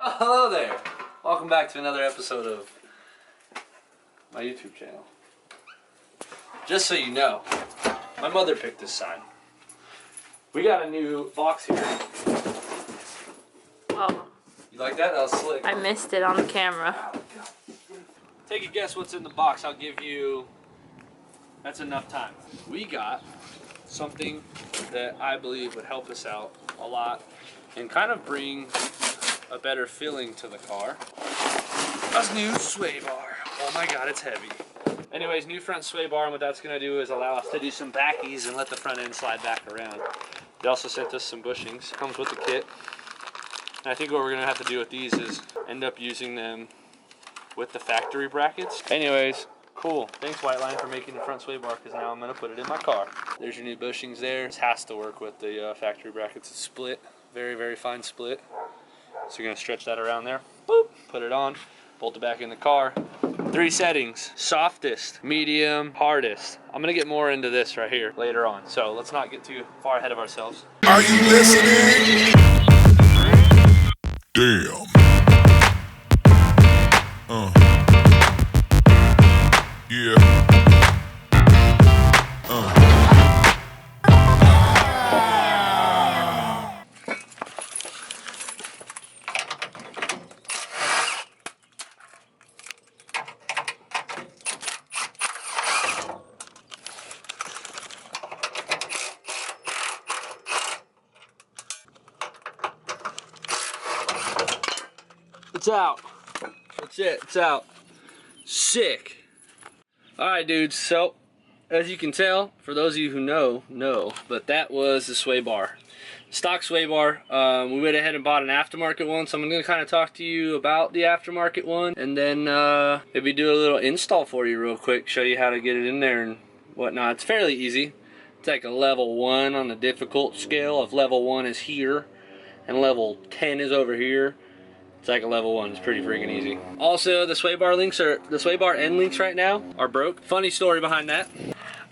Well, hello there. Welcome back to another episode of my YouTube channel. Just so you know, my mother picked this sign. We got a new box here. Oh. You like that? That was slick. I missed it on the camera. Take a guess what's in the box. I'll give you... That's enough time. We got something that I believe would help us out a lot and kind of bring a better feeling to the car. A new sway bar. Oh my god, it's heavy. Anyways, new front sway bar, and what that's going to do is allow us to do some backies and let the front end slide back around. They also sent us some bushings. Comes with the kit. And I think what we're going to have to do with these is end up using them with the factory brackets. Anyways, cool. Thanks, White Line, for making the front sway bar, because now I'm going to put it in my car. There's your new bushings there. This has to work with the factory brackets. It's split. Very, very fine split. So you're going to stretch that around there. Boop. Put it on. Bolt it back in the car. 3 settings: softest, medium, hardest. I'm gonna get more into this right here later on, so let's not get too far ahead of ourselves. Are you listening? Damn. Yeah. It's out. That's it. It's out. Sick. Alright, dudes. So, as you can tell, for those of you who know, but that was the sway bar. Stock sway bar. We went ahead and bought an aftermarket one, so I'm going to kind of talk to you about the aftermarket one, and then maybe do a little install for you real quick, show you how to get it in there and whatnot. It's fairly easy. It's like a level 1 on the difficult scale. If level 1 is here, and level 10 is over here, it's like a level 1. It's pretty freaking easy. Also, the sway bar end links right now are broke. Funny story behind that.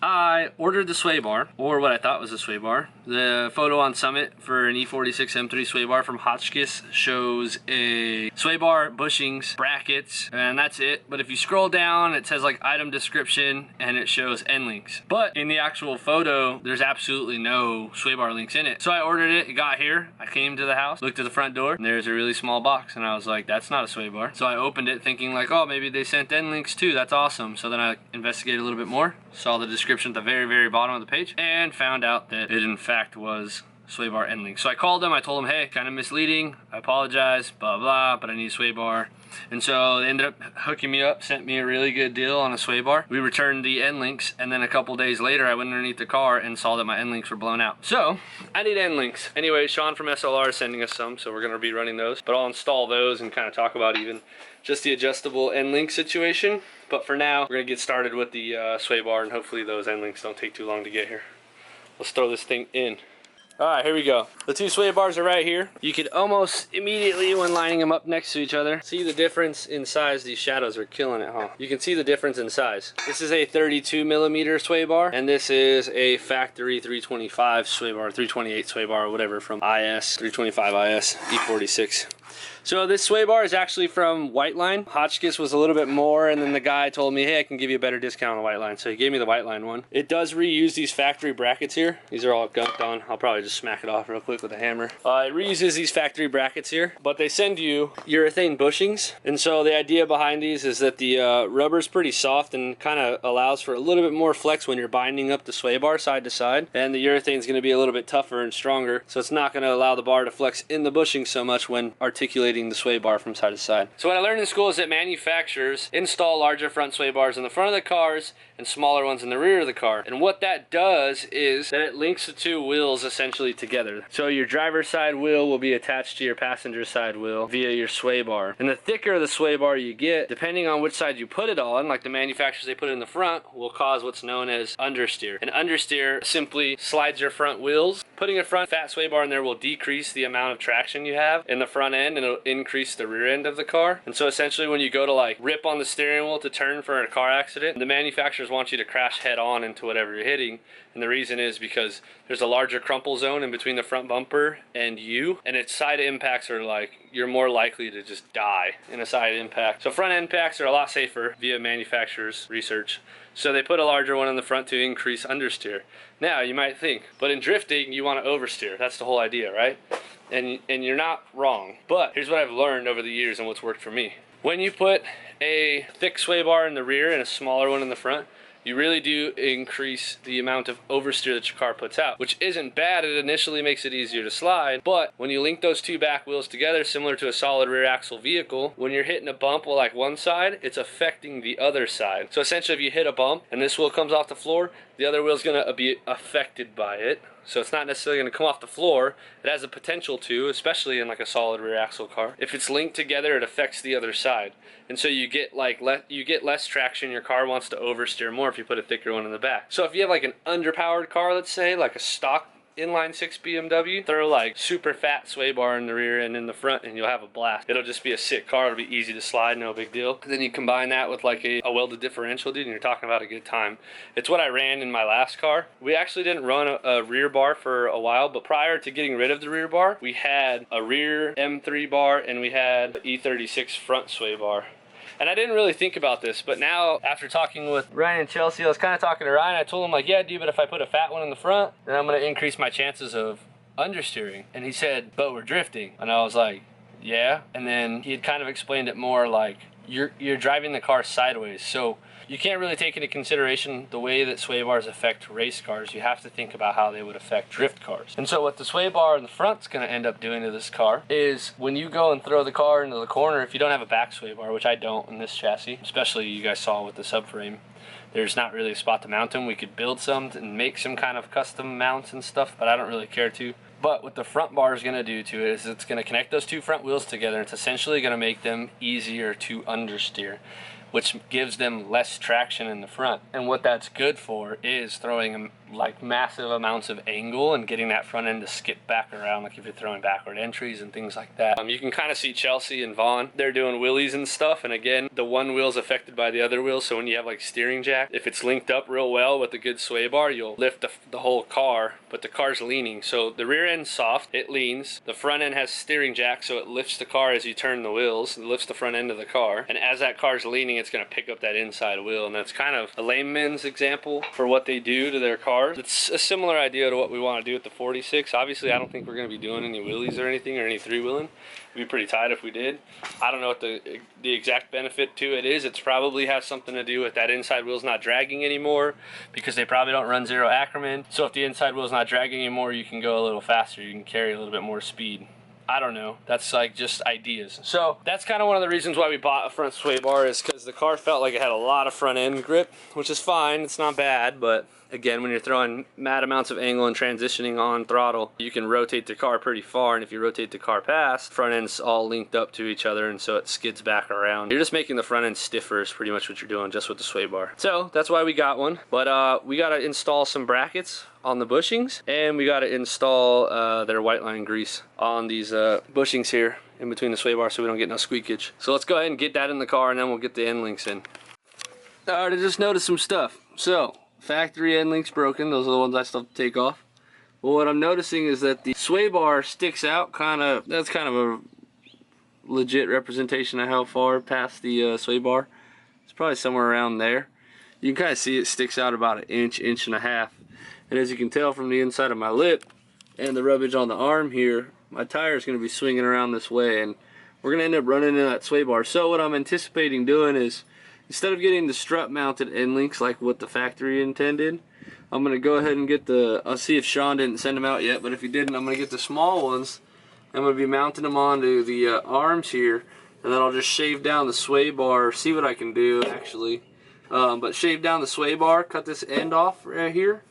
I ordered the sway bar, or what I thought was a sway bar. The photo on Summit for an E46 M3 sway bar from Hotchkiss shows a sway bar, bushings, brackets, and that's it. But if you scroll down, it says like item description, and it shows end links. But in the actual photo, there's absolutely no sway bar links in it. So I ordered it, it got here, I came to the house, looked at the front door, and there's a really small box, and I was like, that's not a sway bar. So I opened it thinking like, oh, maybe they sent end links too, that's awesome. So then I investigated a little bit more, saw the description at the very, very bottom of the page, and found out that it in fact was sway bar end link. So I called them, I told them, hey, kind of misleading, I apologize, blah blah, but I need a sway bar. And so they ended up hooking me up, sent me a really good deal on a sway bar. We returned the end links, and then a couple days later I went underneath the car and saw that my end links were blown out. So I need end links. Anyway, Sean from SLR is sending us some, so we're going to be running those, but I'll install those and kind of talk about even just the adjustable end link situation. But for now, we're going to get started with the sway bar, and hopefully those end links don't take too long to get here. Let's throw this thing in. Alright, here we go. The 2 sway bars are right here. You could almost immediately, when lining them up next to each other, see the difference in size. These shadows are killing it, huh? You can see the difference in size. This is a 32mm sway bar, and this is a factory 325 sway bar, 328 sway bar, or whatever, from IS, 325 IS, E46. So this sway bar is actually from White Line. Hotchkiss was a little bit more, and then the guy told me, hey, I can give you a better discount on the White Line. So he gave me the White Line one. It does reuse these factory brackets here. These are all gunked on. I'll probably just smack it off real quick with a hammer. It reuses these factory brackets here, but they send you urethane bushings. And so the idea behind these is that the rubber's pretty soft and kind of allows for a little bit more flex when you're binding up the sway bar side to side. And the urethane's going to be a little bit tougher and stronger, so it's not going to allow the bar to flex in the bushing so much when articulating the sway bar from side to side. So what I learned in school is that manufacturers install larger front sway bars in the front of the cars and smaller ones in the rear of the car. And what that does is that it links the 2 wheels essentially together. So your driver's side wheel will be attached to your passenger side wheel via your sway bar. And the thicker the sway bar you get, depending on which side you put it on, like the manufacturers they put it in the front, will cause what's known as understeer. And understeer simply slides your front wheels. Putting a front fat sway bar in there will decrease the amount of traction you have in the front end, and it'll increase the rear end of the car. And so essentially when you go to like rip on the steering wheel to turn for a car accident, the manufacturers want you to crash head on into whatever you're hitting. And the reason is because there's a larger crumple zone zone in between the front bumper and you, and its side impacts are like, you're more likely to just die in a side impact. So front impacts are a lot safer via manufacturer's research. So they put a larger one in the front to increase understeer. Now you might think, but in drifting you want to oversteer. That's the whole idea, right? And you're not wrong. But here's what I've learned over the years and what's worked for me. When you put a thick sway bar in the rear and a smaller one in the front, you really do increase the amount of oversteer that your car puts out, which isn't bad. It initially makes it easier to slide, but when you link those two back wheels together, similar to a solid rear axle vehicle, when you're hitting a bump with like one side, it's affecting the other side. So essentially if you hit a bump and this wheel comes off the floor, the other wheel's gonna be affected by it. So it's not necessarily going to come off the floor. It has a potential to, especially in like a solid rear axle car. If it's linked together, it affects the other side. And so you get like less traction. Your car wants to oversteer more if you put a thicker one in the back. So if you have like an underpowered car, let's say like a stock inline 6 BMW, throw like super fat sway bar in the rear and in the front and you'll have a blast. It'll just be a sick car. It'll be easy to slide, no big deal. And then you combine that with like a welded differential, dude, and you're talking about a good time. It's what I ran in my last car. We actually didn't run a rear bar for a while, but prior to getting rid of the rear bar, we had a rear M3 bar and we had E46 front sway bar. And I didn't really think about this, but now after talking with Ryan and Chelsea, I was kind of talking to Ryan. I told him like, yeah, dude, but if I put a fat one in the front, then I'm going to increase my chances of understeering. And he said, but we're drifting. And I was like, yeah. And then he had kind of explained it more like, you're driving the car sideways. So you can't really take into consideration the way that sway bars affect race cars. You have to think about how they would affect drift cars. And so what the sway bar in the front's going to end up doing to this car is when you go and throw the car into the corner, if you don't have a back sway bar, which I don't in this chassis, especially you guys saw with the subframe, there's not really a spot to mount them. We could build some and make some kind of custom mounts and stuff, but I don't really care to. But what the front bar is going to do to it is it's going to connect those two front wheels together. It's essentially going to make them easier to understeer, which gives them less traction in the front. And what that's good for is throwing like massive amounts of angle and getting that front end to skip back around, like if you're throwing backward entries and things like that. You can kind of see Chelsea and Vaughn, they're doing wheelies and stuff, and again, the one wheel's affected by the other wheel, so when you have like steering jack, if it's linked up real well with a good sway bar, you'll lift the whole car, but the car's leaning. So the rear end's soft, it leans, the front end has steering jack, so it lifts the car as you turn the wheels, it lifts the front end of the car, and as that car's leaning, it's going to pick up that inside wheel, and that's kind of a layman's example for what they do to their cars. It's a similar idea to what we want to do with the 46. Obviously, I don't think we're going to be doing any wheelies or anything, or any three-wheeling. It'd be pretty tight if we did. I don't know what the exact benefit to it is. It's probably has something to do with that inside wheel's not dragging anymore, because they probably don't run zero Ackerman. So if the inside wheel's not dragging anymore, you can go a little faster. You can carry a little bit more speed. I don't know. That's like just ideas. So that's kind of one of the reasons why we bought a front sway bar, is because the car felt like it had a lot of front end grip, which is fine. It's not bad, but again, when you're throwing mad amounts of angle and transitioning on throttle, you can rotate the car pretty far, and if you rotate the car past, front end's all linked up to each other, and so it skids back around. You're just making the front end stiffer is pretty much what you're doing just with the sway bar. So that's why we got one, but we got to install some brackets on the bushings, and we got to install their white line grease on these bushings here in between the sway bar, so we don't get no squeakage. So let's go ahead and get that in the car, and then we'll get the end links in. Alright, I just noticed some stuff. So factory end links broken. Those are the ones I still have to take off. Well, what I'm noticing is that the sway bar sticks out that's kind of a legit representation of how far past the sway bar. It's probably somewhere around there. You can kind of see it sticks out about an inch, inch and a half. And as you can tell from the inside of my lip and the rubbage on the arm here, my tire is going to be swinging around this way, and we're going to end up running into that sway bar. So what I'm anticipating doing is, instead of getting the strut mounted end links like what the factory intended, I'm going to go ahead and get I'll see if Sean didn't send them out yet, but if he didn't, I'm going to get the small ones. I'm going to be mounting them onto the arms here, and then I'll just shave down the sway bar, see what I can do actually. But shave down the sway bar, cut this end off right here,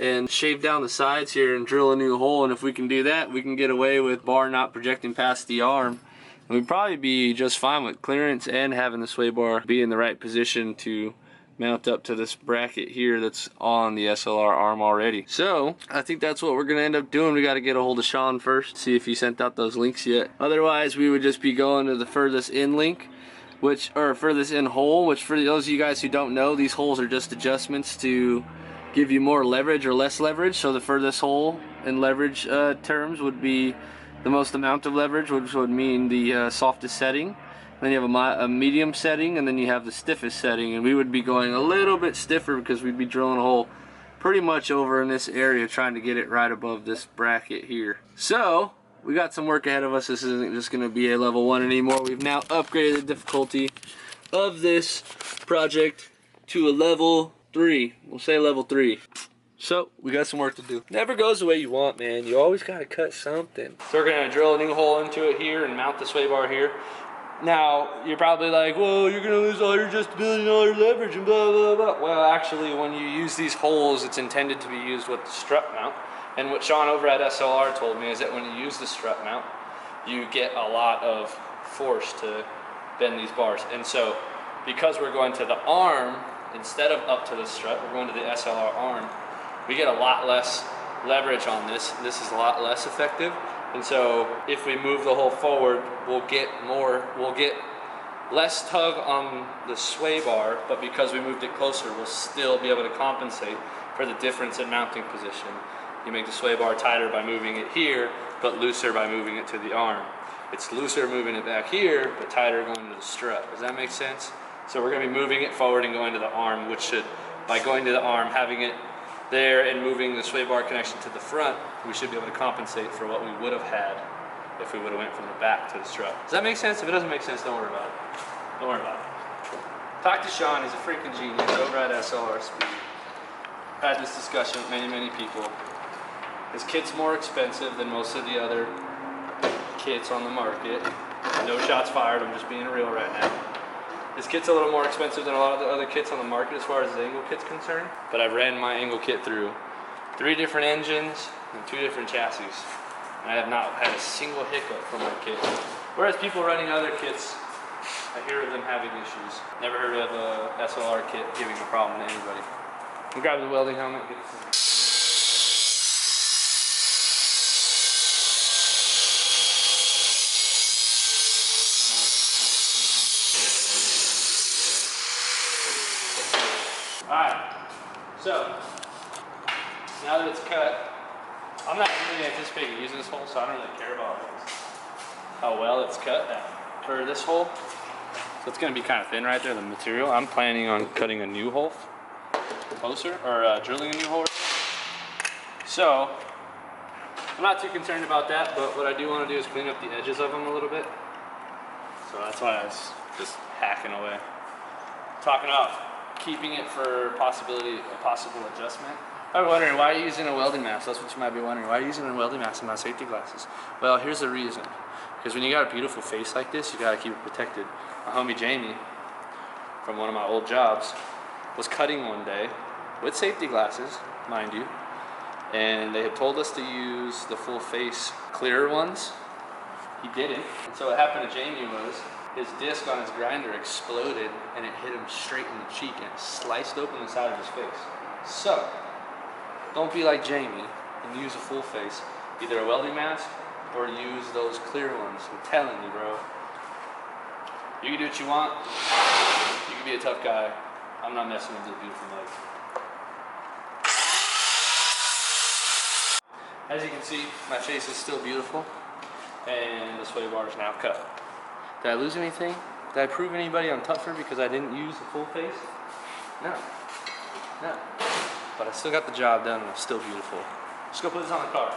and shave down the sides here and drill a new hole. And if we can do that, we can get away with bar not projecting past the arm. And we'd probably be just fine with clearance and having the sway bar be in the right position to mount up to this bracket here that's on the SLR arm already. So I think that's what we're gonna end up doing. We got to get a hold of Sean first, see if he sent out those links yet. Otherwise, we would just be going to the furthest in link, furthest in hole, which for those of you guys who don't know, these holes are just adjustments to give you more leverage or less leverage. So the furthest hole in leverage terms would be the most amount of leverage, which would mean the softest setting. Then you have a medium setting, and then you have the stiffest setting. And we would be going a little bit stiffer because we'd be drilling a hole pretty much over in this area, trying to get it right above this bracket here. So we got some work ahead of us. This isn't just going to be a level 1 anymore. We've now upgraded the difficulty of this project to a level 3. We'll say level 3. So we got some work to do. Never goes the way you want, man. You always got to cut something. So we're going to drill a new hole into it here and mount the sway bar here. Now, you're probably like, well, you're going to lose all your just $1 billion leverage and blah, blah, blah. Well, actually, when you use these holes, it's intended to be used with the strut mount. And what Sean over at SLR told me is that when you use the strut mount, you get a lot of force to bend these bars. And so, because we're going to the arm, instead of up to the strut, we're going to the SLR arm, we get a lot less leverage on this. This is a lot less effective. And so if we move the hole forward, we'll get less tug on the sway bar, but because we moved it closer, we'll still be able to compensate for the difference in mounting position. You make the sway bar tighter by moving it here, but looser by moving it to the arm. It's looser moving it back here, but tighter going to the strut. Does that make sense? So we're going to be moving it forward and going to the arm, which should, by going to the arm, having it there and moving the sway bar connection to the front, we should be able to compensate for what we would have had if we would have went from the back to the strut. Does that make sense? If it doesn't make sense, don't worry about it. Don't worry about it. Talk to Sean, he's a freaking genius over at SLR Speed. Had this discussion with many people. His kit's more expensive than most of the other kits on the market. No shots fired, I'm just being real right now. This kit's a little more expensive than a lot of the other kits on the market as far as the angle kit's concerned. But I've ran my angle kit through 3 different engines and 2 different chassis. And I have not had a single hiccup from my kit. Whereas people running other kits, I hear of them having issues. Never heard of a SLR kit giving a problem to anybody. We'll grab the welding helmet. Alright, so now that it's cut, I'm not really anticipating using this hole, so I don't really care about how well it's cut for this hole. So it's going to be kind of thin right there, the material. I'm planning on cutting a new hole closer, or drilling a new hole. So I'm not too concerned about that, but what I do want to do is clean up the edges of them a little bit. So that's why I was just hacking away. Talking about keeping it for a possible adjustment. I'm wondering, why are you using a welding mask? That's what you might be wondering. Why are you using a welding mask and not safety glasses? Well, here's the reason. Because when you got a beautiful face like this, you got to keep it protected. My homie Jamie, from one of my old jobs, was cutting one day with safety glasses, mind you, and they had told us to use the full face clearer ones. He didn't. And so what happened to Jamie was, his disc on his grinder exploded and it hit him straight in the cheek and it sliced open the side of his face. So, don't be like Jamie and use a full face. Either a welding mask or use those clear ones. I'm telling you, bro. You can do what you want. You can be a tough guy. I'm not messing with this beautiful knife. As you can see, my face is still beautiful and the sway bar is now cut. Did I lose anything? Did I prove anybody I'm tougher because I didn't use the full face? No. No. But I still got the job done and I'm still beautiful. Just go put this on the car.